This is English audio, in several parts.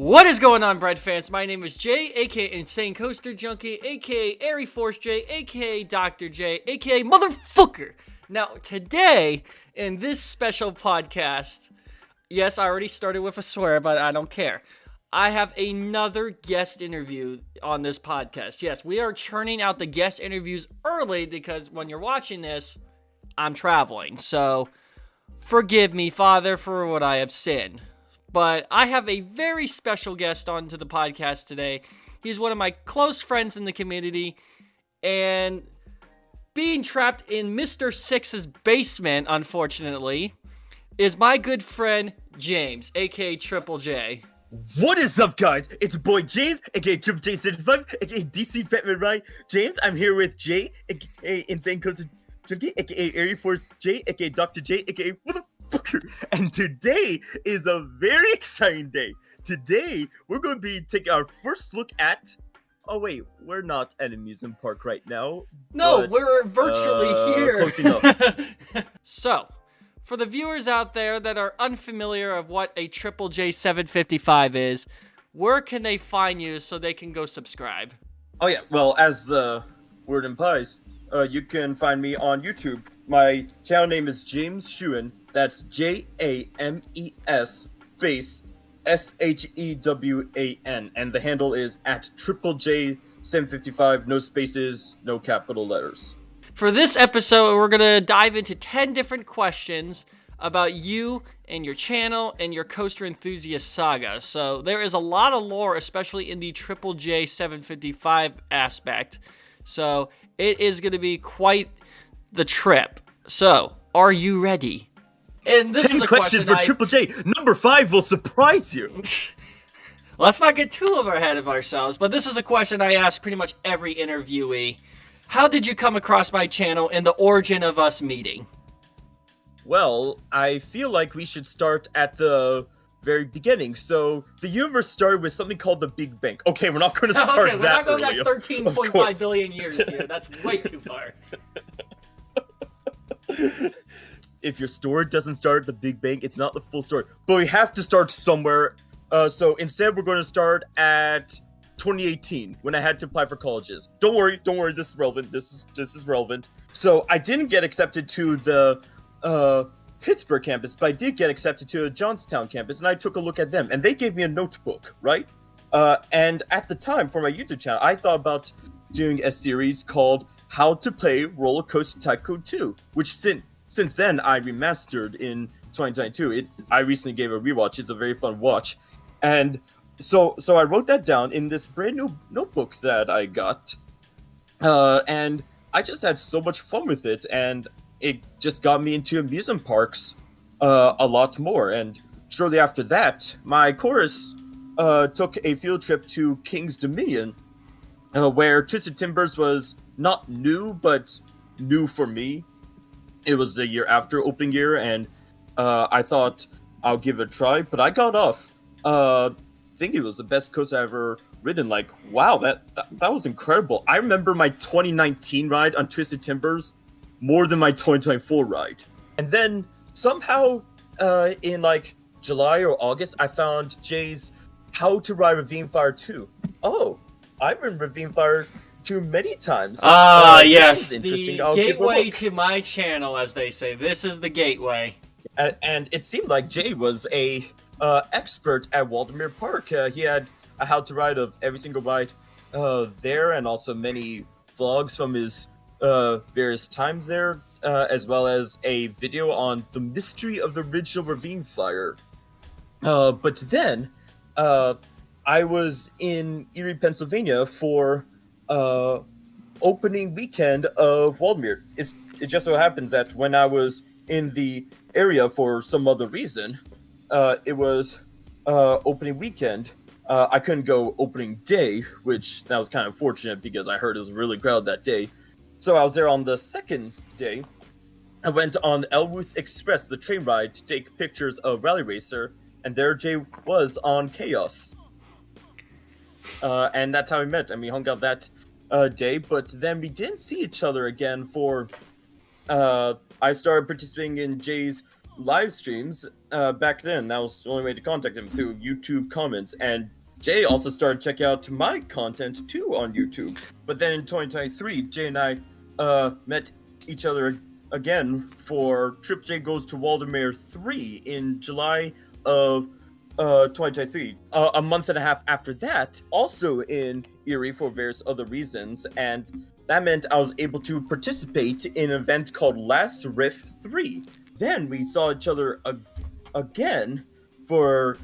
What is going on, Bread fans? My name is Jay, aka Insane Coaster Junkie, aka Airy Force J, aka Dr. J, aka Motherfucker. Now, today, in this special podcast, yes, I already started with a swear, but I don't care. I have another guest interview on this podcast. Yes, we are churning out the guest interviews early because when you're watching this, I'm traveling. So, forgive me, Father, for what I have sinned. But I have a very special guest onto the podcast today. He's one of my close friends in the community, and being trapped in Mr. Six's basement, unfortunately, is my good friend James, aka Triple J. What is up, guys? It's your boy James, aka Triple J75, aka DC's Batman Ryan. James, I'm here with Jay, aka Insane Coaster Junkie, aka Airy Force J, aka Dr. J, aka Motherfucker. And today is a very exciting day. Today, we're going to be taking our first look at... Oh, wait, we're not at an amusement park right now. No, but, we're virtually here. Close enough. So, for the viewers out there that are unfamiliar of what a Triple J 755 is, where can they find you so they can go subscribe? Oh, yeah, well, as the word implies, you can find me on YouTube. My channel name is James Shewan. That's James space SHEWAN, and the handle is at Triple J 755. No spaces, no capital letters. For this episode, we're going to dive into 10 different questions about you and your channel and your coaster enthusiast saga. So there is a lot of lore, especially in the Triple J 755 aspect. So it is going to be quite the trip. So, are you ready? And this 10 is a questions question for Triple J. Number 5 will surprise you. Let's not get too ahead of ourselves, but this is a question I ask pretty much every interviewee. How did you come across my channel and the origin of us meeting? Well, I feel like we should start at the very beginning. So, the universe started with something called the Big Bang. Okay, we're not going to start we're not that going early. back 13.5 billion years here. That's way too far. If your story doesn't start at the Big Bang, it's not the full story. But we have to start somewhere. So instead, we're going to start at 2018 when I had to apply for colleges. Don't worry. This is relevant. This is relevant. So I didn't get accepted to the Pittsburgh campus, but I did get accepted to the Johnstown campus, and I took a look at them, and they gave me a notebook, right? And at the time, for my YouTube channel, I thought about doing a series called How to Play Roller Coaster Tycoon 2, which since then I remastered in 2022. I recently gave a rewatch. It's a very fun watch. And so I wrote that down in this brand new notebook that I got. And I just had so much fun with it, and it just got me into amusement parks a lot more. And shortly after that, my chorus took a field trip to King's Dominion, where Twisted Timbers was not new, but new for me. It was the year after opening year, and I thought I'll give it a try, but I got off. I think it was the best coaster I've ever ridden. Like, wow, that was incredible. I remember my 2019 ride on Twisted Timbers more than my 2024 ride. And then somehow in like July or August, I found Jay's How to Ride Ravine Fire 2. Oh, I've ridden Ravine Fire too many times. Yes, the gateway to my channel, as they say. This is the gateway. And it seemed like Jay was a expert at Waldameer Park. He had a how to ride of every single ride there, and also many vlogs from his various times there, as well as a video on the mystery of the original Ravine Flyer. But then I was in Erie, Pennsylvania for opening weekend of Waldameer. It just so happens that when I was in the area for some other reason, it was opening weekend. I couldn't go opening day, which that was kind of fortunate because I heard it was really crowded that day. So I was there on the second day. I went on Elwood Express, the train ride, to take pictures of Rally Racer, and there Jay was on Chaos. And that's how we met, and we hung out that day, but then we didn't see each other again for... I started participating in Jay's live streams back then. That was the only way to contact him, through YouTube comments, and Jay also started checking out my content too on YouTube. But then in 2023, Jay and I met each other again for Trip J Goes to Waldemere 3 in July of 2023. A month and a half after that, also in Erie for various other reasons, and that meant I was able to participate in an event called Last Riff 3. Then we saw each other again for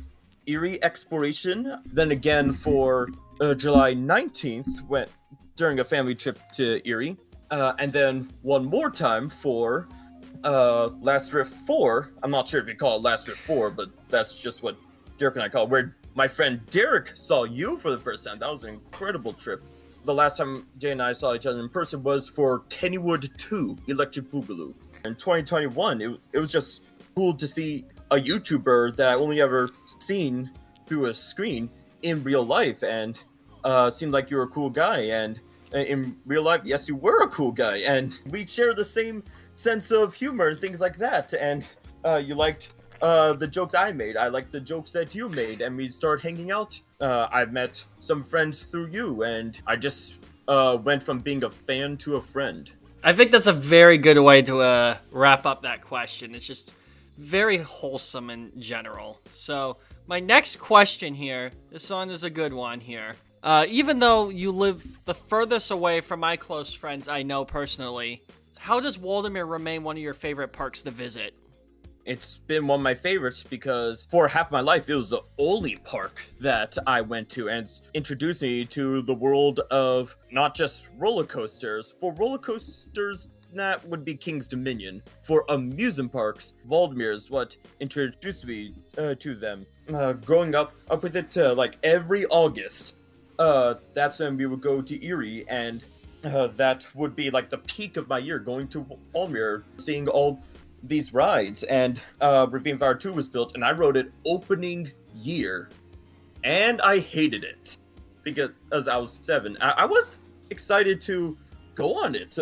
Erie Exploration, then again for July 19th during a family trip to Erie, and then one more time for Last Riff 4. I'm not sure if you call it Last Riff 4, but that's just what Derek and I call it, where my friend Derek saw you for the first time. That was an incredible trip. The last time Jay and I saw each other in person was for Kennywood 2 Electric Boogaloo. In 2021, it was just cool to see a YouTuber that I only ever seen through a screen in real life, and seemed like you were a cool guy. And in real life, yes, you were a cool guy, and we share the same sense of humor and things like that. And you liked the jokes I made. I liked the jokes that you made, and we started hanging out. I've met some friends through you, and I just went from being a fan to a friend. I think that's a very good way to wrap up that question. It's just very wholesome in general. So my next question here, this one is a good one here. Even though you live the furthest away from my close friends I know personally, how does Waldemere remain one of your favorite parks to visit? It's been one of my favorites because for half my life, it was the only park that I went to, and it's introduced me to the world of not just roller coasters. For roller coasters, that would be King's Dominion. For amusement parks, Waldemere is what introduced me to them. Growing up with it, like every August, that's when we would go to Erie, and that would be like the peak of my year, going to Waldemere, seeing all these rides. And Ravine Fire 2 was built, and I rode it opening year, and I hated it because as I was 7. I was excited to go on it,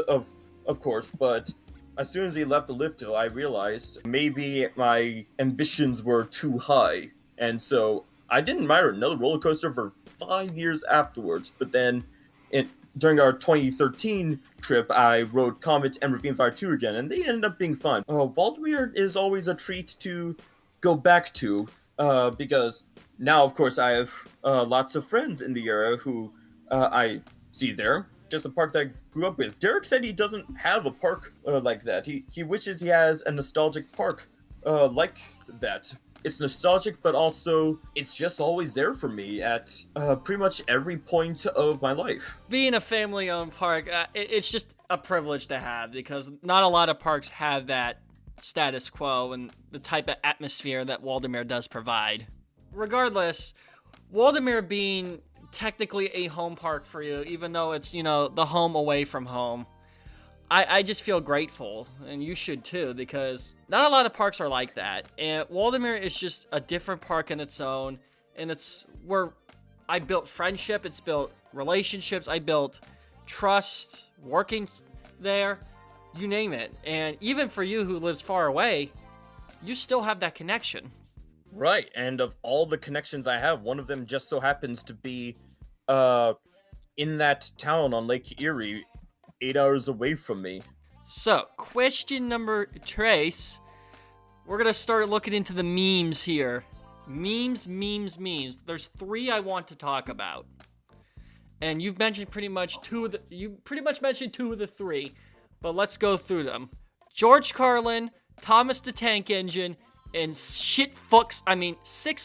of course, but as soon as he left the lift hill, I realized maybe my ambitions were too high, and so I didn't ride another roller coaster for 5 years afterwards. But then during our 2013 trip, I rode Comet and Ravine Fire 2 again, and they ended up being fun. Waldemere is always a treat to go back to, because now, of course, I have lots of friends in the area who I see there. Just a park that I grew up with. Derek said he doesn't have a park like that. He wishes he has a nostalgic park like that. It's nostalgic, but also it's just always there for me at pretty much every point of my life. Being a family-owned park, it's just a privilege to have, because not a lot of parks have that status quo and the type of atmosphere that Waldemere does provide. Regardless, Waldemere being technically a home park for you, even though it's, the home away from home, I just feel grateful, and you should too, because not a lot of parks are like that. And Waldemere is just a different park in its own, and it's where I built friendship, it's built relationships, I built trust working there, you name it. And even for you who lives far away, you still have that connection. Right, and of all the connections I have, one of them just so happens to be in that town on Lake Erie, 8 hours away from me. So, question number trace. We're gonna start looking into the memes here. Memes. There's 3 I want to talk about, and you've mentioned pretty much mentioned 2 of the 3, but let's go through them. George Carlin, Thomas the Tank Engine, and Six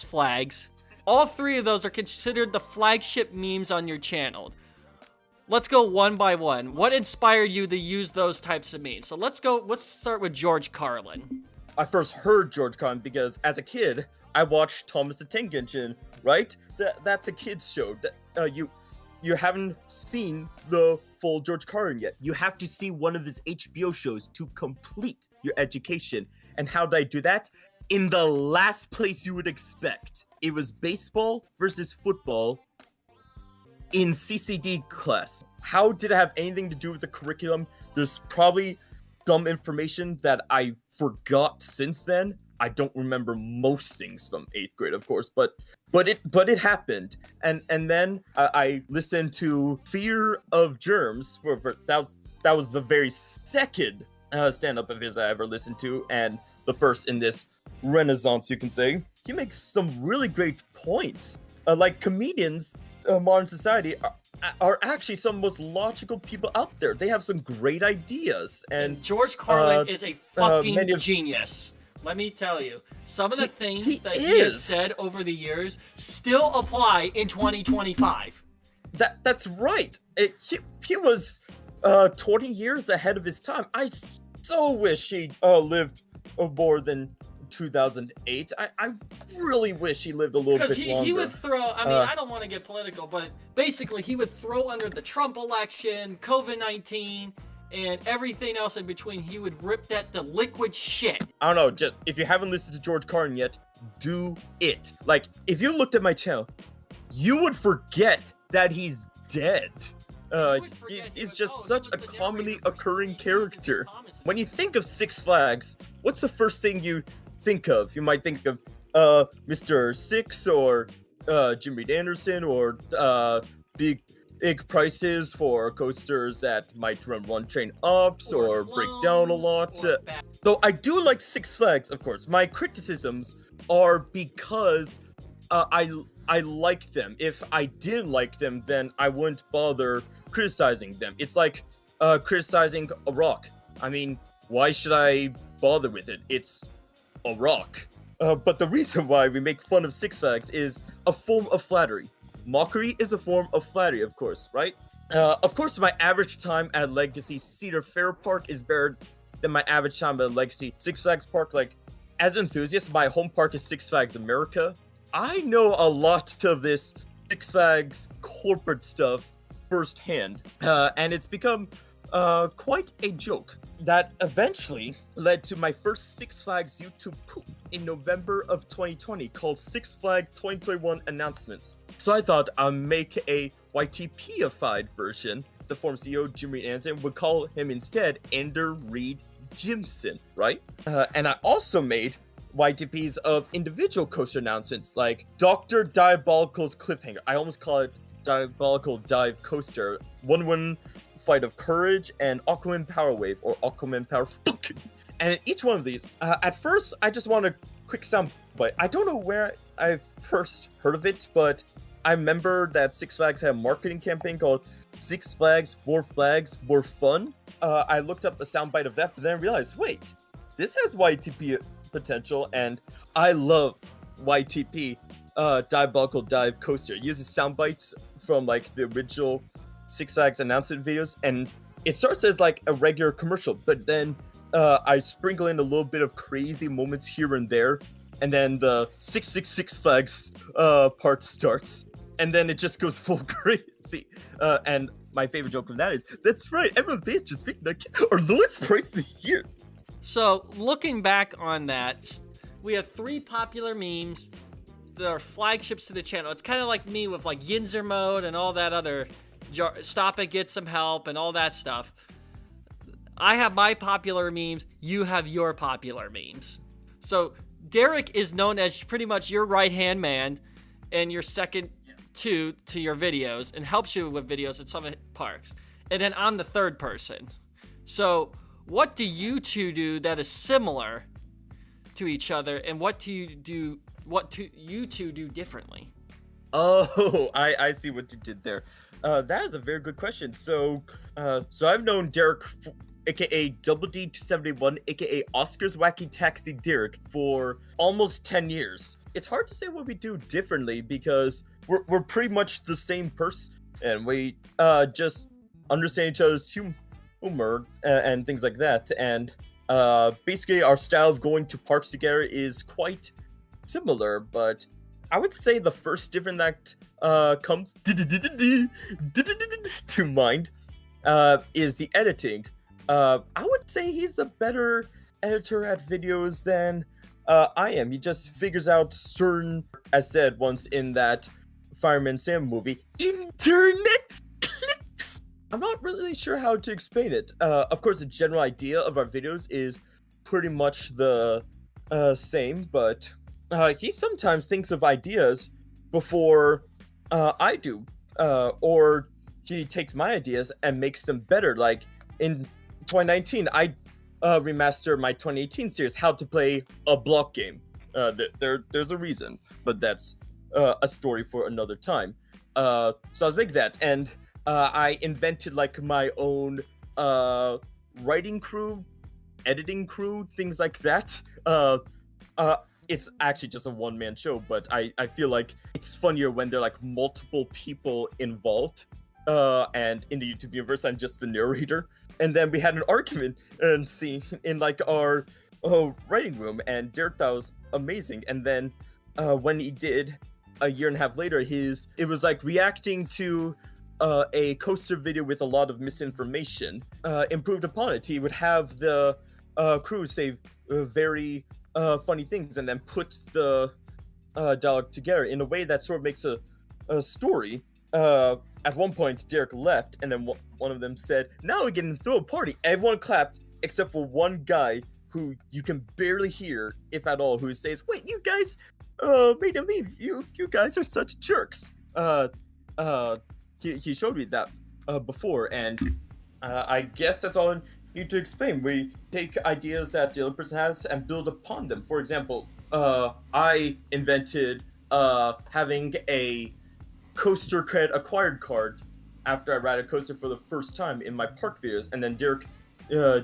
Flags. All 3 of those are considered the flagship memes on your channel. Let's go one by one. What inspired you to use those types of memes? So let's start with George Carlin. I first heard George Carlin because as a kid, I watched Thomas the Tank Engine, right? That's a kid's show. You haven't seen the full George Carlin yet. You have to see one of his HBO shows to complete your education. And how did I do that? In the last place you would expect. It was baseball versus football in CCD class. How did it have anything to do with the curriculum? There's probably some information that I forgot since then, I don't remember most things from 8th grade, of course, but it happened. And then I listened to Fear of Germs for that was the very second stand-up of his I ever listened to, and the first in this renaissance, you can say. He makes some really great points. Like comedians, modern society are actually some of the most logical people out there. They have some great ideas, and George Carlin is a fucking genius. Let me tell you, some of the things that he has said over the years still apply in 2025. That's right. He was 20 years ahead of his time. I so wish he lived more than 2008. I really wish he lived a little bit longer. Because he would throw, I mean, I don't want to get political, but basically he would throw under the Trump election, COVID-19, and everything else in between. He would rip that the liquid shit. I don't know, just if you haven't listened to George Carlin yet, do it. Like, if you looked at my channel, you would forget that he's dead. He's just such a commonly occurring character. When you think of Six Flags, what's the first thing you think of? You might think of Mr. Six or Jim Reed Anderson or big prices for coasters that might run one train ups or break down a lot. So I do like Six Flags, of course. My criticisms are because I like them. If I didn't like them, then I wouldn't bother criticizing them. It's like criticizing a rock. I mean, why should I bother with it? It's a rock. But the reason why we make fun of Six Flags is a form of flattery. Mockery is a form of flattery, of course, right? Of course, my average time at Legacy Cedar Fair Park is better than my average time at Legacy Six Flags Park. Like, as an enthusiast, my home park is Six Flags America. I know a lot of this Six Flags corporate stuff firsthand, and it's become quite a joke that eventually led to my first Six Flags YouTube poop in November of 2020 called Six Flags 2021 Announcements. So I thought I'd make a YTP-ified version. The former CEO, Jim Reed Anderson, would call him instead Ender Reed Jimson, right? And I also made YTPs of individual coaster announcements like Dr. Diabolical's Cliffhanger. I almost call it Diabolical Dive Coaster. One Fight of Courage and Aquaman Power Wave or Aquaman Power Fuck. And in each one of these, at first, I just want a quick sound bite. I don't know where I first heard of it, but I remember that Six Flags had a marketing campaign called Six Flags, More Fun. I looked up a soundbite of that, but then I realized, wait, this has YTP potential, and I love YTP, Diabolical Dive Coaster. It uses sound bites from like the original Six Flags announcement videos, and it starts as like a regular commercial, but then I sprinkle in a little bit of crazy moments here and there, and then the 666 Flags part starts, and then it just goes full crazy. And my favorite joke from that is, that's right, MFA's just picked our lowest price of the year. So, looking back on that, we have 3 popular memes that are flagships to the channel. It's kind of like me with like Yinzer mode and all that other stop it, get some help, and all that stuff. I have my popular memes, you have your popular memes. So, Derek is known as pretty much your right-hand man and your second to your videos and helps you with videos at some parks. And then I'm the third person. So, what do you two do that is similar to each other, and what do you two do differently? Oh, I see what you did there. That is a very good question. So I've known Derek, aka Double D271, aka Oscar's Wacky Taxi Derek, for almost 10 years. It's hard to say what we do differently because we're pretty much the same person, and we just understand each other's humor and things like that. And basically, our style of going to parks together is quite similar, but I would say the first difference that comes to mind is the editing. I would say he's a better editor at videos than I am. He just figures out certain, as said once in that Fireman Sam movie, internet clips. I'm not really sure how to explain it. Of course, the general idea of our videos is pretty much the same, but he sometimes thinks of ideas before I do, or he takes my ideas and makes them better. Like in 2019, I remastered my 2018 series, How to Play a Block Game. There's a reason, but that's a story for another time. So I was making that, and I invented like my own writing crew, editing crew, things like that. It's actually just a one-man show, but I feel like it's funnier when there are like multiple people involved. And in the YouTube universe, I'm just the narrator. And then we had an argument and scene in like our writing room, and Derek thought it was amazing. And then when he did a year and a half later, it was like reacting to a coaster video with a lot of misinformation. Improved upon it. He would have the crew say very funny things and then put the dialogue together in a way that sort of makes a story. At one point, Derek left, and then one of them said, "Now we can throw a party." Everyone clapped except for one guy who you can barely hear, if at all, who says, "Wait, you guys made him leave. You guys are such jerks." He showed me that before, and I guess that's all I need to explain. We take ideas that the other person has and build upon them. For example, I invented having a coaster cred acquired card after I ride a coaster for the first time in my park videos, and then Derek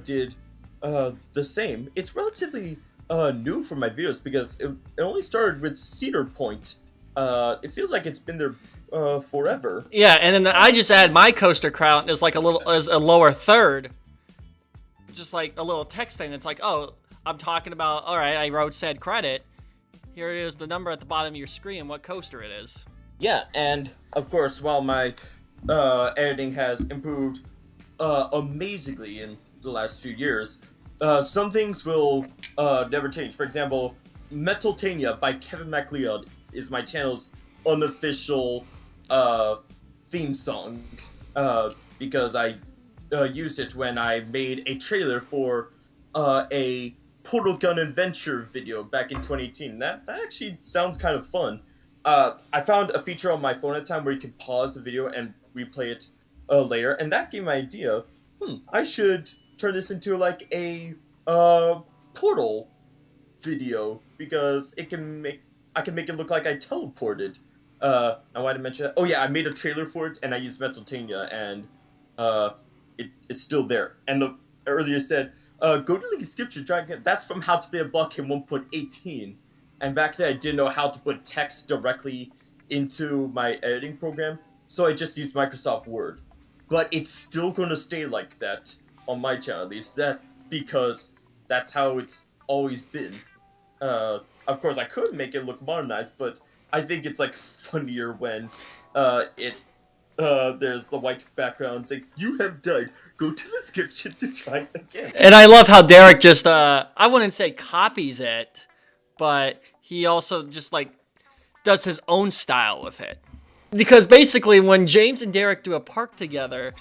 did the same. It's relatively new for my videos because it only started with Cedar Point. It feels like it's been there forever. Yeah, and then I just add my coaster crown as like as a lower third, just like a little text thing. It's like, oh, I'm talking about. All right, I wrote said credit. Here it is, the number at the bottom of your screen, what coaster it is. Yeah, and of course, while my editing has improved amazingly in the last few years, some things will never change. For example, Metaltania by Kevin MacLeod is my channel's unofficial theme song because I used it when I made a trailer for a Portal Gun Adventure video back in 2018. That actually sounds kind of fun. I found a feature on my phone at the time where you could pause the video and replay it later, and that gave me an idea. I should turn this into like a Portal video because I can make it look like I teleported. I wanted to mention that. Oh yeah, I made a trailer for it and I used Metaltania, and it's still there. And earlier said, go to League of Scripture, that's from How to Play a Block in 1.18. And back then I didn't know how to put text directly into my editing program, so I just used Microsoft Word. But it's still gonna stay like that on my channel, at least. Because that's how it's always been. Of course, I could make it look modernized, but I think it's like funnier when there's the white background saying, "You have died. Go to the description to try it again." And I love how Derek just I wouldn't say copies it, but he also just like does his own style with it. Because basically when James and Derek do a park together,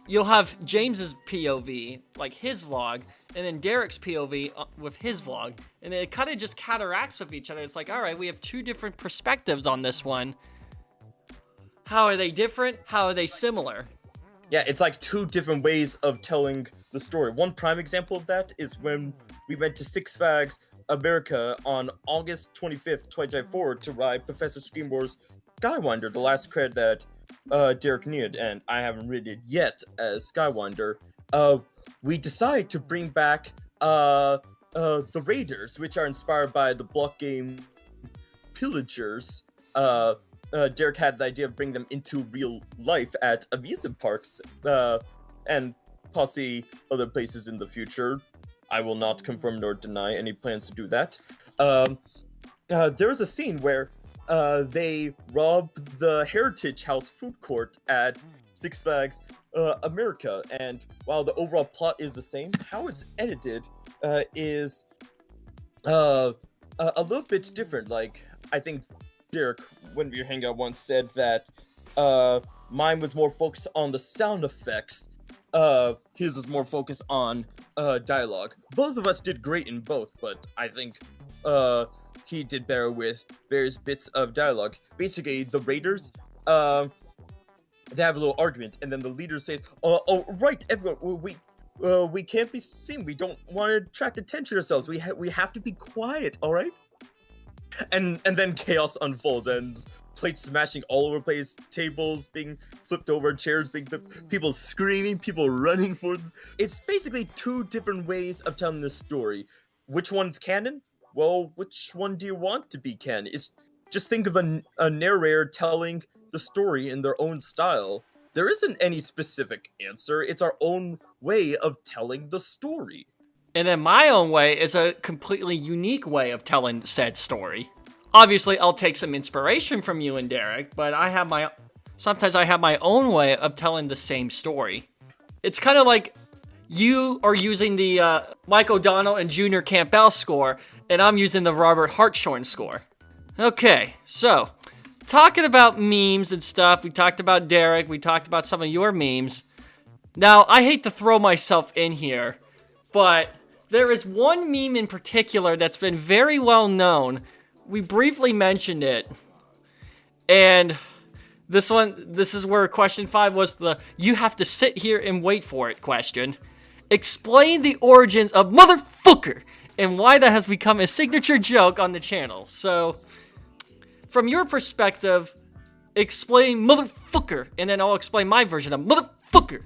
you'll have James's POV, like his vlog, and then Derek's POV with his vlog. And it kind of just counteracts with each other. It's like, all right, we have two different perspectives on this one. How are they different? How are they similar? Yeah, it's like two different ways of telling the story. One prime example of that is when we went to Six Flags America on August 25th, 2024 to ride Professor Screambore's Skywinder, the last cred that Derek needed, and I haven't ridden it yet as Skywinder. We decided to bring back the Raiders, which are inspired by the block game Pillagers. Derek had the idea of bringing them into real life at amusement parks and possibly other places in the future. I will not confirm nor deny any plans to do that. There was a scene where they robbed the Heritage House food court at Six Flags America, and while the overall plot is the same, how it's edited is a little bit different. Like, I think Derek, when we were hanging out once, said that mine was more focused on the sound effects, his was more focused on dialogue. Both of us did great in both, but I think he did better with various bits of dialogue. Basically, the raiders they have a little argument, and then the leader says, "Oh, right, everyone, we can't be seen. We don't want to attract attention to ourselves. We have to be quiet, all right?" And then chaos unfolds, and plates smashing all over the place, tables being flipped over, chairs being flipped, people screaming, people running for them. It's basically two different ways of telling the story. Which one's canon? Well, which one do you want to be canon? It's just think of a narrator telling the story in their own style. There isn't any specific answer. It's our own way of telling the story. And then my own way is a completely unique way of telling said story. Obviously, I'll take some inspiration from you and Derek, but sometimes I have my own way of telling the same story. It's kind of like you are using the Mike O'Donnell and Junior Campbell score, and I'm using the Robert Hartshorn score. Okay, so talking about memes and stuff, we talked about Derek, we talked about some of your memes. Now, I hate to throw myself in here, but there is one meme in particular that's been very well known. We briefly mentioned it. And this is where question 5 was the "you have to sit here and wait for it" question. Explain the origins of motherfucker and why that has become a signature joke on the channel. So, from your perspective, explain motherfucker, and then I'll explain my version of motherfucker.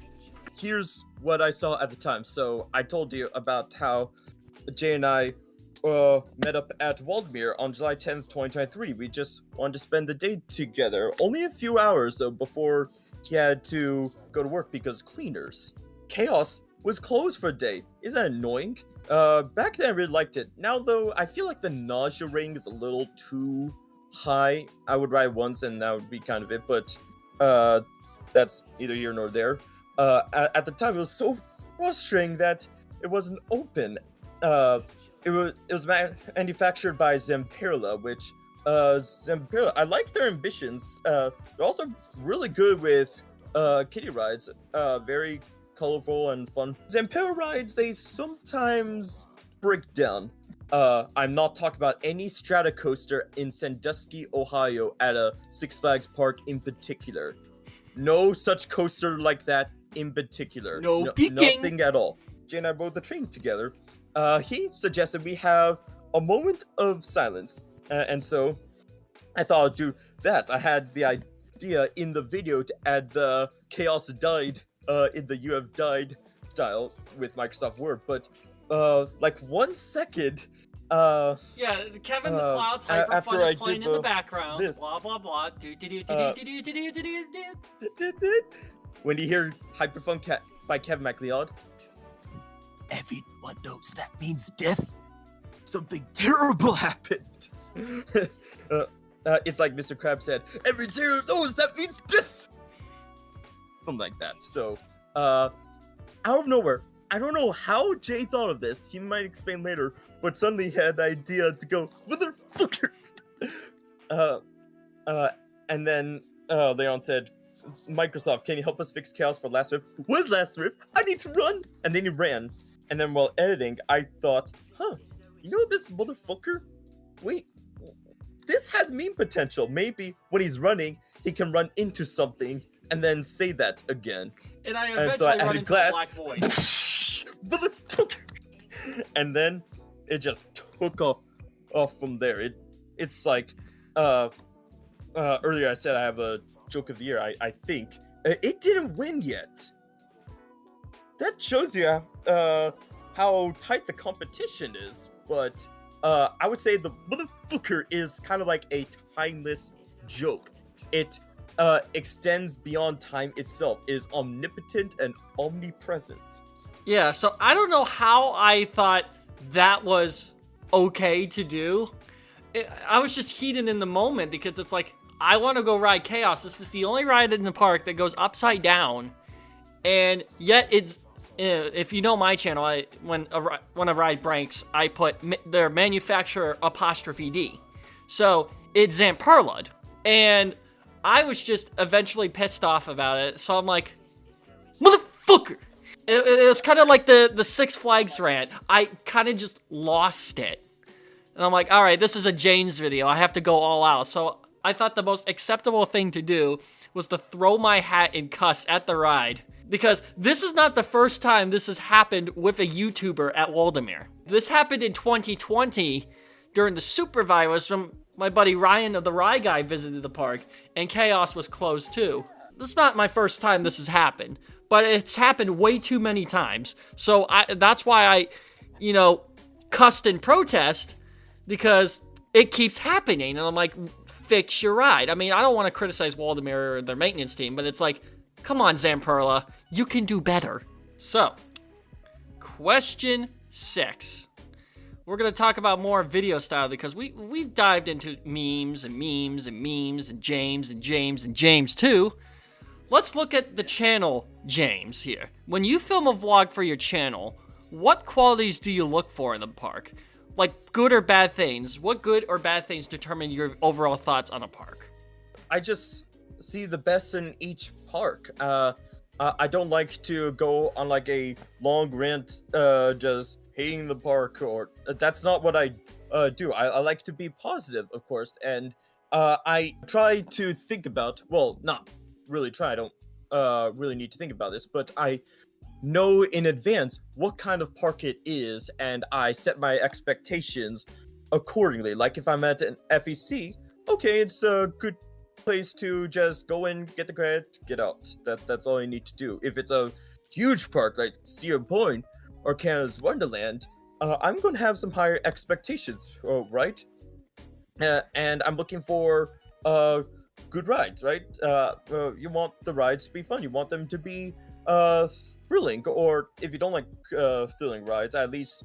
Here's what I saw at the time. So I told you about how Jay and I met up at Waldemere on July 10th, 2023. We just wanted to spend the day together. Only a few hours though before he had to go to work because cleaners. Chaos was closed for a day. Isn't that annoying? Back then I really liked it. Now though, I feel like the nausea rating is a little too high. I would ride once and that would be kind of it, but that's neither here nor there. At the time, it was so frustrating that it wasn't open. It was manufactured by Zamperla, which Zamperla, I like their ambitions. They're also really good with kiddie rides. Very colorful and fun. Zamperla rides, they sometimes break down. I'm not talking about any strata coaster in Sandusky, Ohio at a Six Flags park in particular. No such coaster like that in particular. No peeking. Nothing at all. Jay and I rode the train together. He suggested we have a moment of silence. And so I thought I'd do that. I had the idea in the video to add the chaos died in the "you have died" style with Microsoft Word. But like 1 second... yeah, Kevin the Cloud's Hyper Fun is playing in the background. This. Blah blah blah. When you hear Hyperfun by Kevin MacLeod, everyone knows that means death. Something terrible happened. It's like Mr. Krabs said, everyone knows that means death. Something like that. So, out of nowhere, I don't know how Jay thought of this. He might explain later, but suddenly he had the idea to go, motherfucker. And then Leon said, Microsoft, can you help us fix chaos for Last Rift? What is Last Rift? I need to run. And then he ran. And then while editing, I thought, you know this motherfucker? Wait, this has meme potential. Maybe when he's running, he can run into something and then say that again. And I eventually run into a black void. Motherfucker. And then it just took off from there. It's like earlier I said I have a joke of the year. I think it didn't win yet. That shows you how tight the competition is. But I would say the motherfucker is kind of like a timeless joke. It extends beyond time itself. It is omnipotent and omnipresent. Yeah, so I don't know how I thought that was okay to do. I was just heated in the moment because it's like, I want to go ride Chaos. This is the only ride in the park that goes upside down. And yet it's, if you know my channel, when a ride breaks, I put their manufacturer 'D. So it's Zamperla. And I was just eventually pissed off about it. So I'm like, motherfucker. It's kind of like the Six Flags rant. I kind of just lost it. And I'm like, all right, this is a James video. I have to go all out. So I thought the most acceptable thing to do was to throw my hat and cuss at the ride. Because this is not the first time this has happened with a YouTuber at Waldameer. This happened in 2020 during the super virus when my buddy Ryan of the Rye Guy visited the park and Chaos was closed too. This is not my first time this has happened, but it's happened way too many times. So that's why I, cussed in protest, because it keeps happening. And I'm like, fix your ride. I mean, I don't want to criticize Waldameer or their maintenance team, but it's like, come on, Zamperla, you can do better. So, question 6. We're going to talk about more video style because we've dived into memes and memes and memes and James and James and James too. Let's look at the channel James here. When you film a vlog for your channel, what qualities do you look for in the park? Like good or bad things? What good or bad things determine your overall thoughts on a park? I just see the best in each park. I don't like to go on like a long rant, just hating the park, or that's not what I do. I like to be positive, of course, and I try to think about, well, not really try, I don't really need to think about this, but I know in advance what kind of park it is, and I set my expectations accordingly. Like if I'm at an FEC, okay, it's a good place to just go in, get the credit, get out. That's all you need to do. If it's a huge park like Cedar Point or Canada's Wonderland, I'm going to have some higher expectations, right? And I'm looking for good rides, right? You want the rides to be fun. You want them to be thrilling, or if you don't like thrilling rides, at least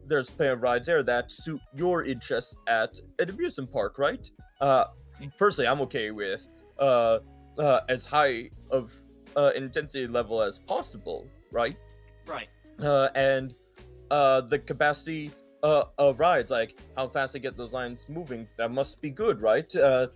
there's plenty of rides there that suit your interests at an amusement park, right? Personally, I'm okay with as high of intensity level as possible, right? Right. And the capacity of rides, like how fast they get those lines moving, that must be good, right? The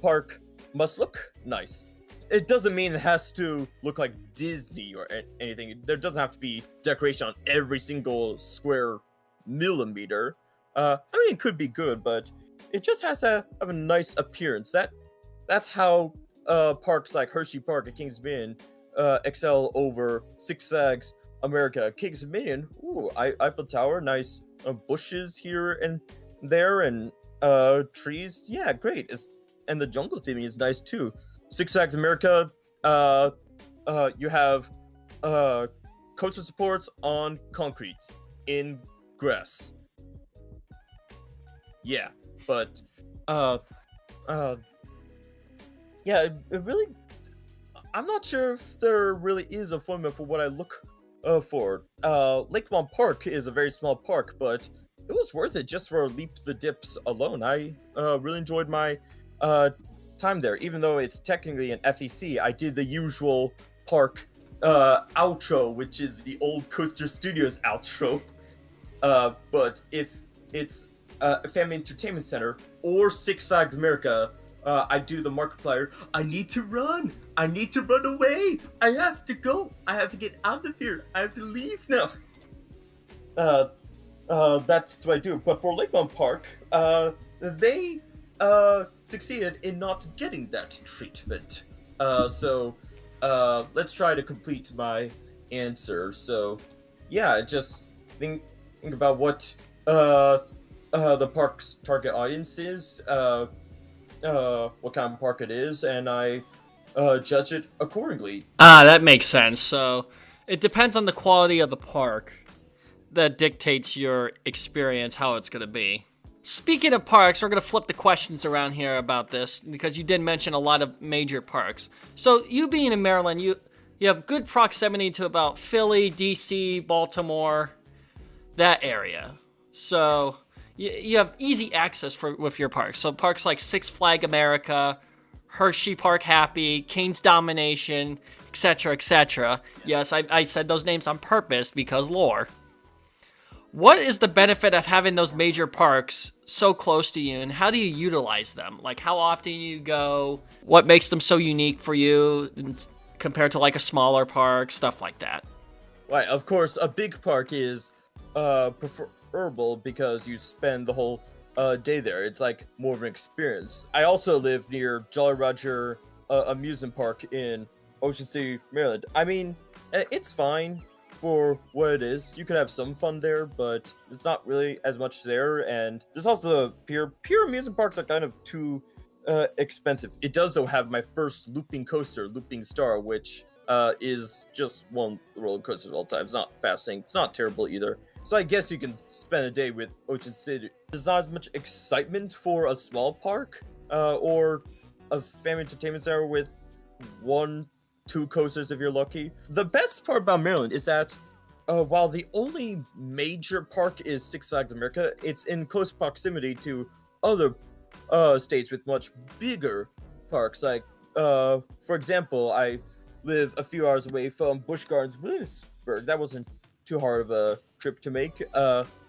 park must look nice. It doesn't mean it has to look like Disney or anything. There doesn't have to be decoration on every single square millimeter. I mean, it could be good, but it just has to have a nice appearance. That's how parks like Hershey Park at Kings Dominion excel over Six Flags America. Kings Dominion, ooh, Eiffel Tower, nice bushes here and there, and trees. Yeah, great. And the jungle theming is nice too. Six Flags America, you have coaster supports on concrete in grass. Yeah, but yeah, it really, I'm not sure if there really is a formula for what I look for. Lakemont Park is a very small park, but it was worth it just for Leap the Dips alone. I really enjoyed my time there, even though it's technically an FEC. I did the usual park outro, which is the old Coaster Studios outro. But if it's Family Entertainment Center or Six Flags America, I do the Markiplier. I need to run. I need to run away. I have to go. I have to get out of here. I have to leave now. That's what I do. But for Lakemont Park, they succeeded in not getting that treatment. So let's try to complete my answer. So yeah, just think about what the park's target audience is, what kind of park it is, and I judge it accordingly. That makes sense. So it depends on the quality of the park that dictates your experience, how it's going to be. Speaking of parks, we're going to flip the questions around here about this, because you did mention a lot of major parks. So you being in Maryland, you have good proximity to about Philly, DC, Baltimore, that area. So you have easy access with your parks. So parks like Six Flag America, Hershey Park Happy, King's Domination, etc., etc. Yes, I said those names on purpose because lore. What is the benefit of having those major parks so close to you, and how do you utilize them? Like, how often you go? What makes them so unique for you compared to like a smaller park? Stuff like that. Right, of course, a big park is preferable because you spend the whole day there. It's like more of an experience. I also live near Jolly Roger amusement park in Ocean City, Maryland. I mean, it's fine for what it is. You can have some fun there, but there's not really as much there. And there's also pure amusement parks are kind of too expensive. It does though have my first looping coaster, Looping Star, which is just one of the roller coasters of all time. It's not fascinating. It's not terrible either. So I guess you can spend a day with Ocean City. There's not as much excitement for a small park or a family entertainment center with 1-2 coasters if you're lucky. The best part about Maryland is that while the only major park is Six Flags America, it's in close proximity to other states with much bigger parks. Like, for example, I live a few hours away from Busch Gardens, Williamsburg. That wasn't too hard of a trip to make.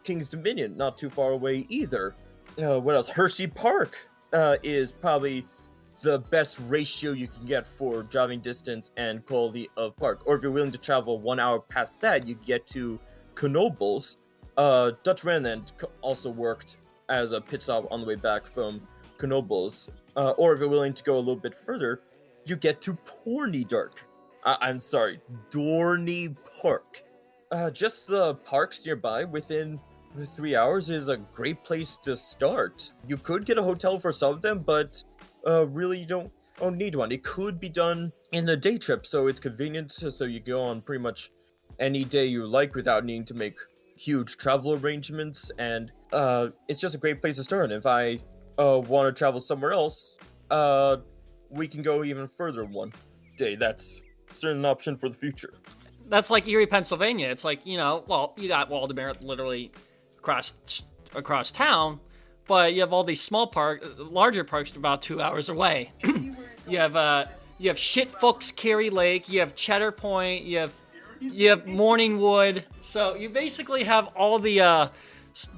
King's Dominion, not too far away either. What else? Hershey Park is probably the best ratio you can get for driving distance and quality of park. Or if you're willing to travel 1 hour past that, you get to Knoebels. Dutch Wonderland also worked as a pit stop on the way back from Knoebels. Or if you're willing to go a little bit further, you get to Porny Dark. I'm sorry, Dorney Park. Just the parks nearby within 3 hours is a great place to start. You could get a hotel for some of them, but really you don't need one. It could be done in a day trip, so it's convenient, so you go on pretty much any day you like without needing to make huge travel arrangements, and it's just a great place to start. If I want to travel somewhere else, we can go even further one day. That's certainly an option for the future. That's like Erie, Pennsylvania. It's like, you know, well, you got Waldameer literally across town, but you have all these larger parks about 2 hours away. you have Shit Fucks Carey Lake, you have Cheddar Point, you have Morningwood. So you basically have all the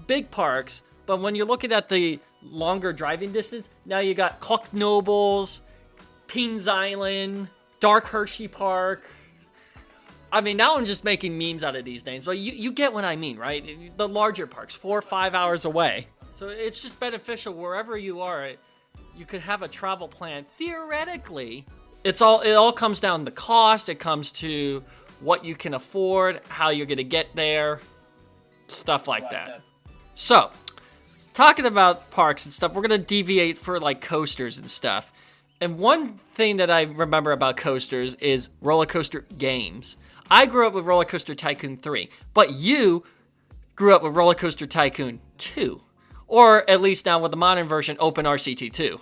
big parks, but when you're looking at the longer driving distance, now you got Knoebels, Pines Island, Dark Hershey Park. I mean, now I'm just making memes out of these names, but you get what I mean, right? The larger parks, 4 or 5 hours away. So it's just beneficial wherever you are. You could have a travel plan. Theoretically, it all comes down to cost. It comes to what you can afford, how you're going to get there, stuff like that. So, talking about parks and stuff, we're going to deviate for like coasters and stuff. And one thing that I remember about coasters is roller coaster games. I grew up with Roller Coaster Tycoon 3, but you grew up with Roller Coaster Tycoon 2. Or at least now with the modern version, Open RCT 2.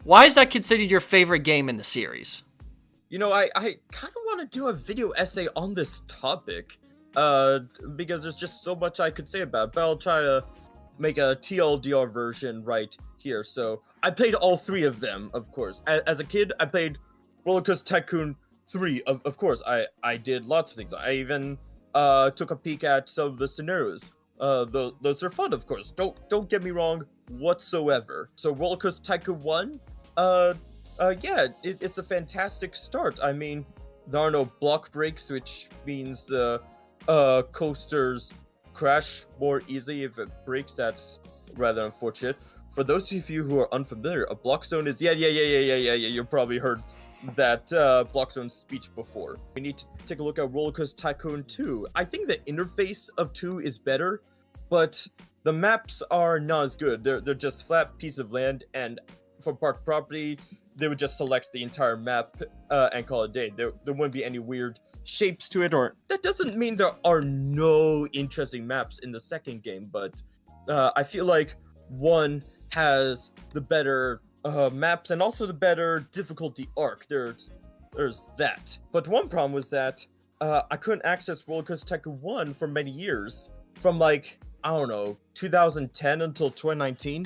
Why is that considered your favorite game in the series? You know, I kind of want to do a video essay on this topic, because there's just so much I could say about it, but I'll try to make a TLDR version right here. So, I played all 3 of them, of course. As a kid, I played Roller Coaster Tycoon 3, of course. I did lots of things. I even took a peek at some of the scenarios. Those are fun, of course. Don't get me wrong whatsoever. So Roller Coaster Tycoon 1, yeah, it's a fantastic start. I mean, there are no block breaks, which means the coasters crash more easily if it breaks. That's rather unfortunate. For those of you who are unfamiliar, a block zone is yeah. You've probably heard that block zone speech before. We need to take a look at Roller Coaster Tycoon 2. I think the interface of 2 is better, but the maps are not as good. They're just flat piece of land, and for park property, they would just select the entire map and call it a day. There wouldn't be any weird shapes to it, or that doesn't mean there are no interesting maps in the second game, but I feel like 1 has the better maps and also the better difficulty arc. There's that. But one problem was that I couldn't access Roller Coaster Tycoon 1 for many years. From like, I don't know, 2010 until 2019.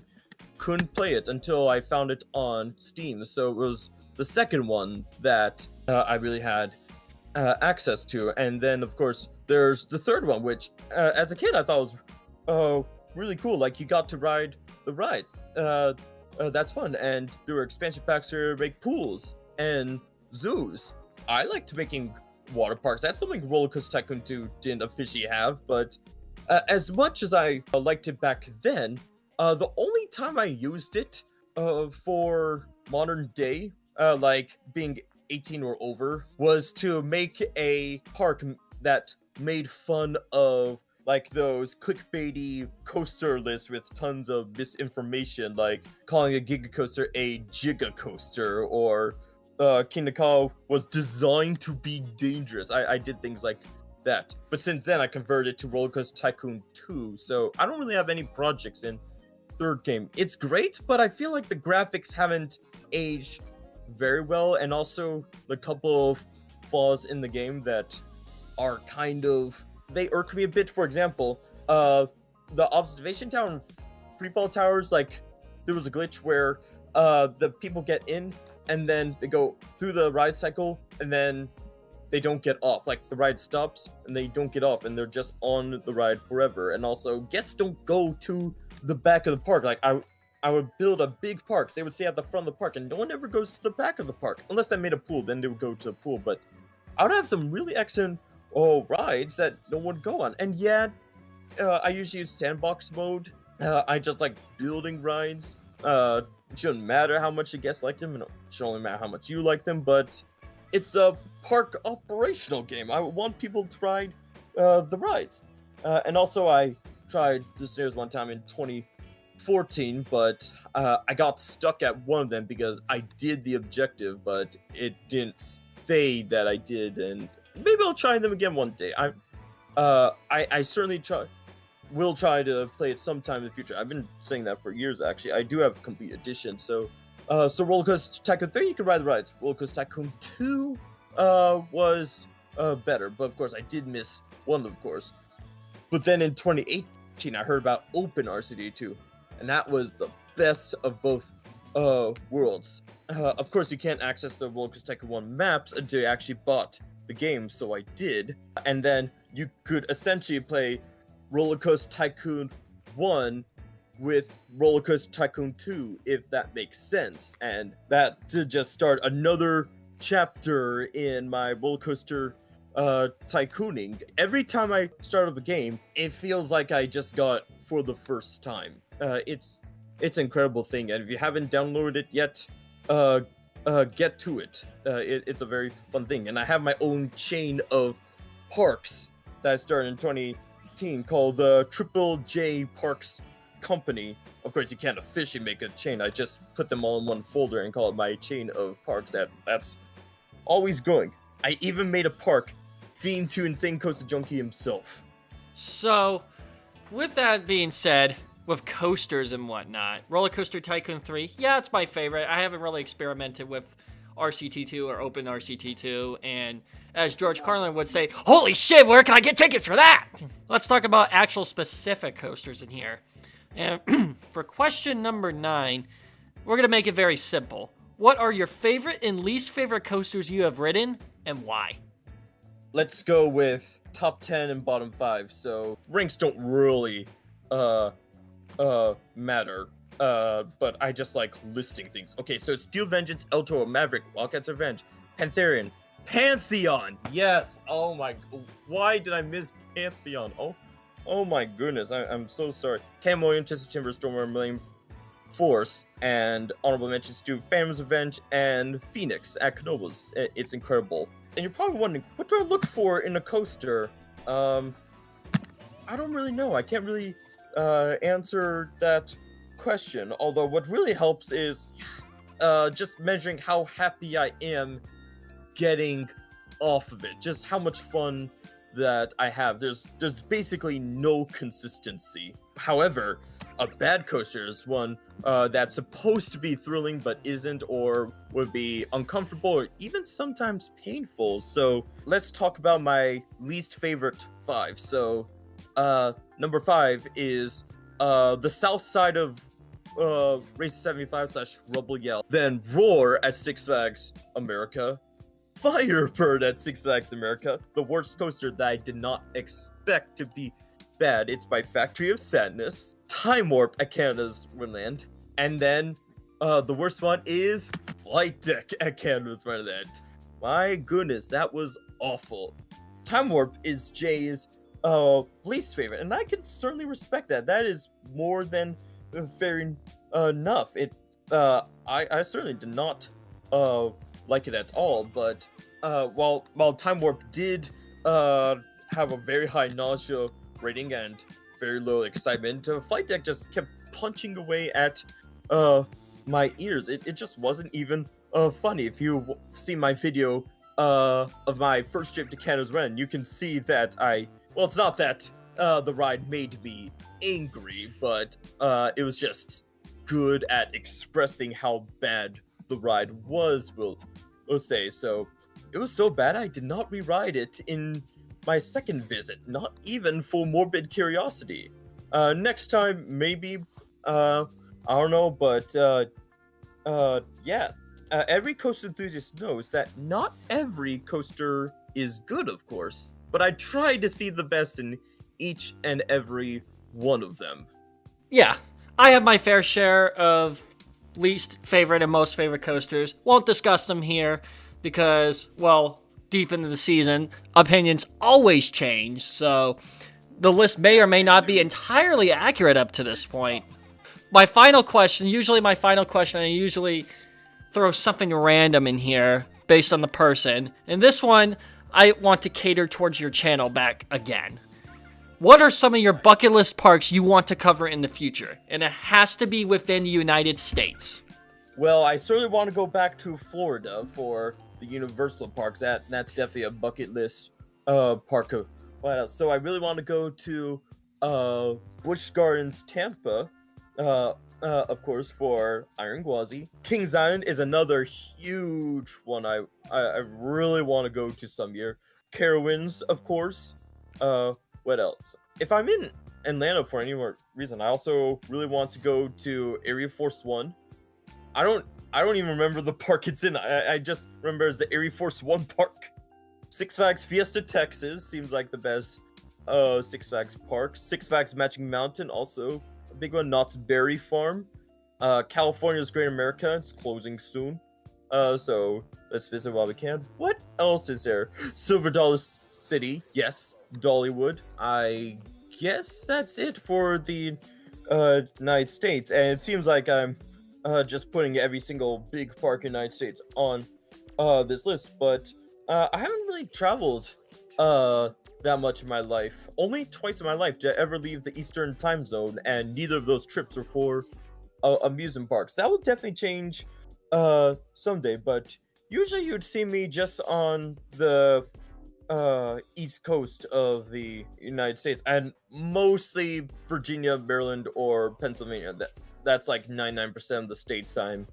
Couldn't play it until I found it on Steam. So it was the second one that I really had access to. And then, of course, there's the third one, which as a kid I thought was really cool. Like, you got to ride the rides. That's fun. And there were expansion packs to make pools and zoos. I liked making water parks. That's something Roller Coaster Tycoon 2 didn't officially have, but as much as I liked it back then, the only time I used it for modern day, like being 18 or over, was to make a park that made fun of like those clickbaity coaster lists with tons of misinformation, like calling a Giga Coaster a Giga Coaster, or Kingda Ka was designed to be dangerous. I did things like that. But since then, I converted to Roller Coaster Tycoon 2, so I don't really have any projects in third game. It's great, but I feel like the graphics haven't aged very well, and also the couple of flaws in the game that are kind of, they irk me a bit. For example, the observation tower and freefall towers, like there was a glitch where the people get in and then they go through the ride cycle and then they don't get off. Like the ride stops and they don't get off and they're just on the ride forever. And also guests don't go to the back of the park. Like I would build a big park. They would stay at the front of the park and no one ever goes to the back of the park. Unless I made a pool, then they would go to the pool. But I would have some really excellent rides that no one go on. And yeah, I usually use sandbox mode. I just like building rides. It shouldn't matter how much the guests like them, and it should only matter how much you like them, but it's a park operational game. I want people to ride the rides. And also I tried the stairs one time in 2014, but I got stuck at one of them because I did the objective, but it didn't say that I did, and maybe I'll try them again one day. I certainly will try to play it sometime in the future. I've been saying that for years, actually. I do have a complete edition, so Roller Coaster Tycoon 3, you can ride the rides. Roller Coaster Tycoon 2 was better, but of course I did miss one, of course. But then in 2018, I heard about Open RCT 2, and that was the best of both worlds. Of course, you can't access the Roller Coaster Tycoon 1 maps until you actually bought the game, so I did. And then you could essentially play Roller Coaster Tycoon 1 with Roller Coaster Tycoon 2, if that makes sense. And that to just start another chapter in my roller coaster tycooning. Every time I start up a game, it feels like I just got for the first time. It's an incredible thing, and if you haven't downloaded it yet, get to it. It's a very fun thing, and I have my own chain of parks that I started in 2018 called Triple J Parks Company. Of course, you can't officially make a chain. I just put them all in one folder and call it my chain of parks. That's always growing. I even made a park themed to Insane Coaster Junkie himself. So, with that being said, with coasters and whatnot, Roller Coaster Tycoon 3, yeah, it's my favorite. I haven't really experimented with RCT2 or Open RCT2, and as George Carlin would say, holy shit, where can I get tickets for that? Let's talk about actual specific coasters in here. And for question number 9, we're going to make it very simple. What are your favorite and least favorite coasters you have ridden, and why? Let's go with top 10 and bottom 5. So ranks don't really matter. But I just like listing things. Okay, so Steel Vengeance, El Toro, Maverick, Wildcats Revenge, Pantheon. Yes. Oh my. Why did I miss Pantheon? Oh my goodness. I'm so sorry. Candemonium, Chester Timber, Stormer, Millennium Force, and honorable mentions to Phantom's Revenge and Phoenix at Knoebels. It's incredible. And you're probably wondering, what do I look for in a coaster? I don't really know. I can't really answer that question. Although what really helps is just measuring how happy I am getting off of it. Just how much fun that I have. There's basically no consistency. However, a bad coaster is one that's supposed to be thrilling but isn't, or would be uncomfortable or even sometimes painful. So let's talk about my least favorite 5. So number 5 is the south side of Race 75/Rubble Yell. Then Roar at Six Flags America. Firebird at Six Flags America. The worst coaster that I did not expect to be bad. It's by Factory of Sadness. Time Warp at Canada's Wonderland. And then the worst one is Flight Deck at Canada's Wonderland. My goodness, that was awful. Time Warp is Jay's least favorite, and I can certainly respect that. That is more than fair enough. I certainly did not like it at all, but while Time Warp did have a very high nausea rating and very low excitement, Flight Deck just kept punching away at my ears. It just wasn't even funny. If you see my video of my first trip to Canada's Ren, you can see that well, it's not that the ride made me angry, but it was just good at expressing how bad the ride was, we'll say. So it was so bad I did not re-ride it in my second visit, not even for morbid curiosity. Next time, maybe, I don't know, but yeah. Every coaster enthusiast knows that not every coaster is good, of course, but I try to see the best in each and every one of them. Yeah, I have my fair share of least favorite and most favorite coasters. Won't discuss them here because, well, deep into the season, opinions always change, so the list may or may not be entirely accurate up to this point. My final question, I usually throw something random in here based on the person. And this one, I want to cater towards your channel back again. What are some of your bucket list parks you want to cover in the future? And it has to be within the United States. Well, I certainly want to go back to Florida for the Universal parks. That's definitely a bucket list park. So I really want to go to Busch Gardens, Tampa, of course, for Iron Gwazi. Kings Island is another huge one I really want to go to some year. Carowinds, of course. What else? If I'm in Atlanta for any more reason, I also really want to go to Area Force One. I don't even remember the park it's in. I just remember it's the Area Force One park. Six Flags Fiesta Texas seems like the best Six Flags park. Six Flags Magic Mountain, also a big one. Knott's Berry Farm. California's Great America, it's closing soon. So let's visit while we can. What else is there? Silver Dollar City, yes. Dollywood. I guess that's it for the United States. And it seems like I'm just putting every single big park in the United States on this list, but I haven't really traveled that much in my life. Only twice in my life did I ever leave the Eastern time zone, and neither of those trips were for amusement parks. That will definitely change someday, but usually you'd see me just on the east coast of the United States, and mostly Virginia, Maryland, or Pennsylvania. That's like 99% of the states I'm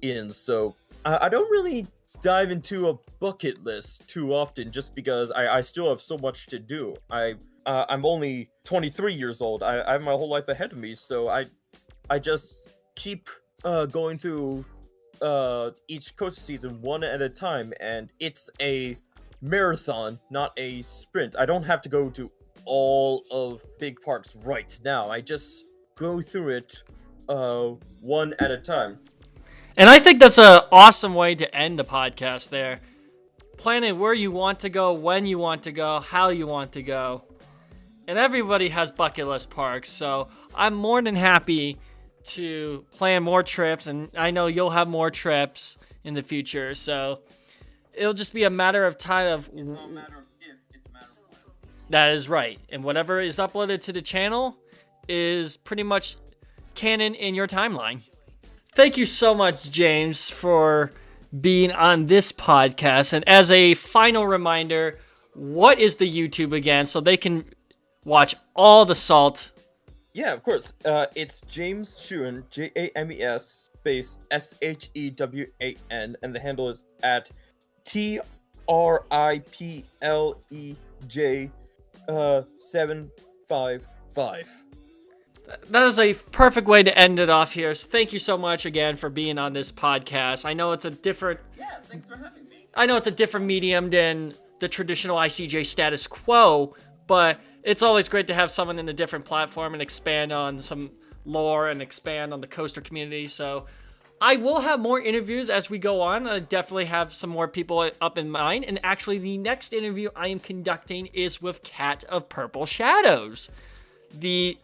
in, so I don't really dive into a bucket list too often, just because I still have so much to do. I'm only 23 years old. I have my whole life ahead of me, so I just keep going through each coaster season one at a time, and it's a marathon, not a sprint. I don't have to go to all of big parks right now. I just go through it one at a time. And I think that's an awesome way to end the podcast there. Planning where you want to go, when you want to go, how you want to go. And everybody has bucket list parks, so I'm more than happy to plan more trips, and I know you'll have more trips in the future, so it'll just be a matter of time of... It's not a matter of if, it's a matter of when. That is right. And whatever is uploaded to the channel is pretty much canon in your timeline. Thank you so much, James, for being on this podcast. And as a final reminder, what is the YouTube again so they can watch all the salt? Yeah, of course. It's James Shewan, James space Shewan, and the handle is at TRIPLEJ 755. That is a perfect way to end it off here. So thank you so much again for being on this podcast. I know it's a different... Yeah, thanks for having me. I know it's a different medium than the traditional ICJ status quo, but it's always great to have someone in a different platform and expand on some lore and expand on the coaster community. So I will have more interviews as we go on. I definitely have some more people up in mind. And actually, the next interview I am conducting is with Cat of Purple Shadows, the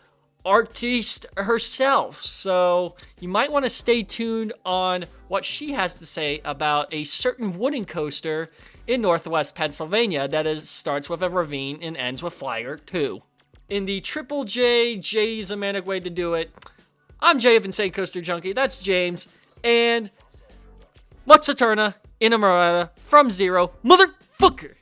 artiste herself. So you might want to stay tuned on what she has to say about a certain wooden coaster in Northwest Pennsylvania that starts with a ravine and ends with Flyer 2. In the Triple J, Jay's a manic way to do it. I'm Jay of Insane Coaster Junkie. That's James. And Lux Eterna in a Moretta from Zero. Motherfucker!